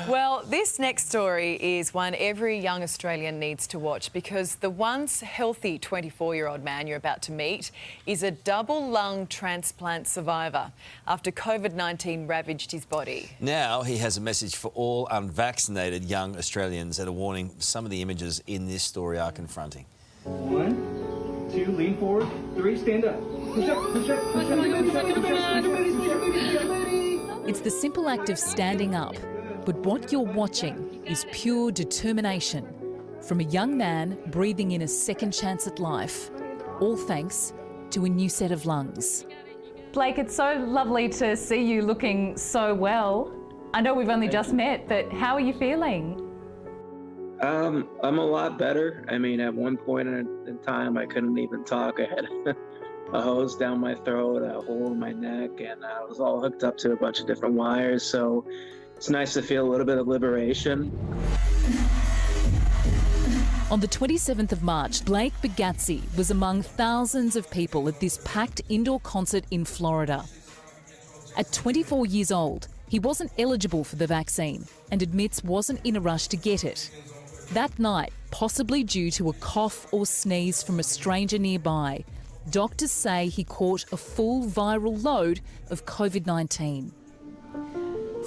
Well, this next story is one every young Australian needs to watch because the once healthy 24-year-old man you're about to meet is a double lung transplant survivor after COVID-19 ravaged his body. Now he has a message for all unvaccinated young Australians and a warning some of the images in this story are confronting. 1, 2, lean forward. 3, stand up. Push up, push up, push up. It's the simple act of standing up, but what you're watching is pure determination from a young man breathing in a second chance at life, all thanks to a new set of lungs. Blake, it's so lovely to see you looking so well. I know we've only just met, but how are you feeling? I'm a lot better. I mean, at one point in time, I couldn't even talk. I had a hose down my throat, a hole in my neck, and I was all hooked up to a bunch of different wires. So it's nice to feel a little bit of liberation. On the 27th of March, Blake Bagazzi was among thousands of people at this packed indoor concert in Florida. At 24 years old, he wasn't eligible for the vaccine and admits wasn't in a rush to get it. That night, possibly due to a cough or sneeze from a stranger nearby, doctors say he caught a full viral load of COVID-19.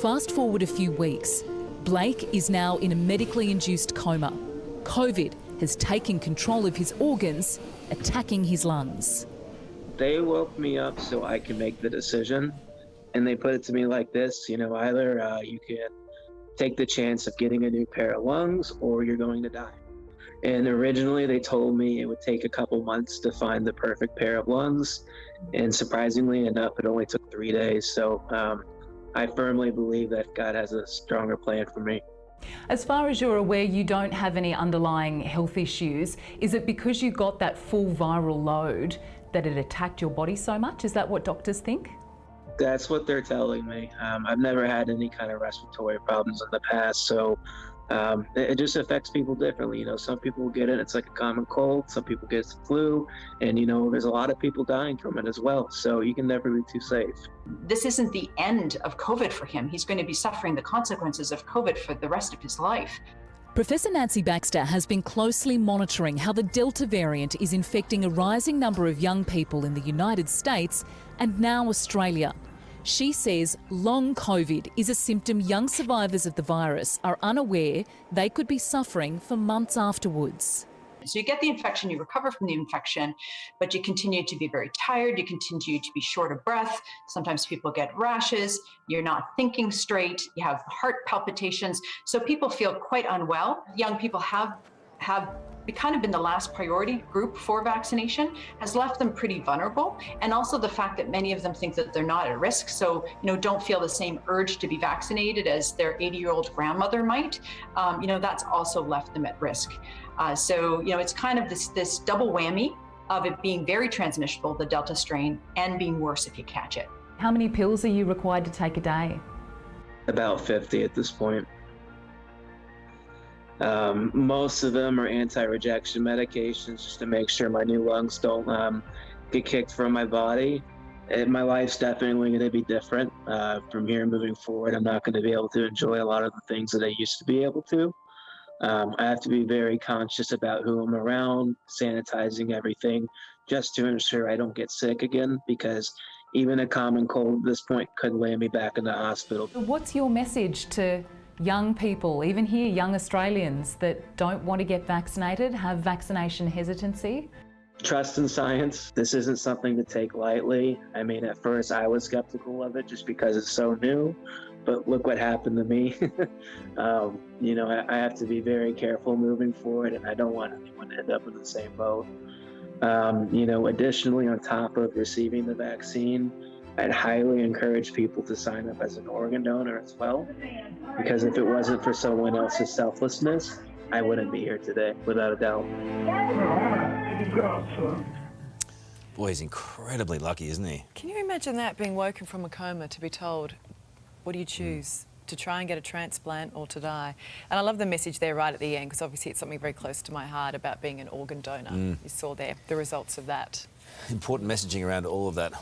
Fast forward a few weeks, Blake is now in a medically induced coma. COVID has taken control of his organs, attacking his lungs. They woke me up so I can make the decision, and they put it to me like this, either you can take the chance of getting a new pair of lungs or you're going to die. And originally they told me it would take a couple months to find the perfect pair of lungs, and surprisingly enough, it only took 3 days. So I firmly believe that God has a stronger plan for me. As far as you're aware, you don't have any underlying health issues. Is it because you got that full viral load that it attacked your body so much? Is that what doctors think? That's what they're telling me. I've never had any kind of respiratory problems in the past, so it just affects people differently. Some people get it, it's like a common cold. Some people get the flu, and there's a lot of people dying from it as well. So you can never be too safe. This isn't the end of COVID for him. He's going to be suffering the consequences of COVID for the rest of his life. Professor Nancy Baxter has been closely monitoring how the Delta variant is infecting a rising number of young people in the United States and now Australia. She says long COVID is a symptom young survivors of the virus are unaware they could be suffering for months afterwards. So you get the infection, you recover from the infection, but you continue to be very tired, you continue to be short of breath. Sometimes people get rashes, you're not thinking straight, you have heart palpitations. So people feel quite unwell. Young people have kind of been the last priority group for vaccination, has left them pretty vulnerable. And also the fact that many of them think that they're not at risk, so don't feel the same urge to be vaccinated as their 80-year-old grandmother might, that's also left them at risk. So it's kind of this double whammy of it being very transmissible, the Delta strain, and being worse if you catch it. How many pills are you required to take a day? About 50 at this point. Most of them are anti-rejection medications just to make sure my new lungs don't get kicked from my body. And my life's definitely going to be different from here moving forward. I'm not going to be able to enjoy a lot of the things that I used to be able to. I have to be very conscious about who I'm around, sanitizing everything just to ensure I don't get sick again, because even a common cold at this point could land me back in the hospital. What's your message to young people, even here, young Australians that don't want to get vaccinated, have vaccination hesitancy? Trust in science. This isn't something to take lightly. I mean, at first I was skeptical of it just because it's so new, but look what happened to me. I have to be very careful moving forward, and I don't want anyone to end up in the same boat. Additionally, on top of receiving the vaccine, I'd highly encourage people to sign up as an organ donor as well, because if it wasn't for someone else's selflessness, I wouldn't be here today, without a doubt. Boy, he's incredibly lucky, isn't he? Can you imagine that, being woken from a coma to be told, what do you choose? To try and get a transplant or to die? And I love the message there right at the end, because obviously it's something very close to my heart about being an organ donor. You saw there the results of that. Important messaging around all of that.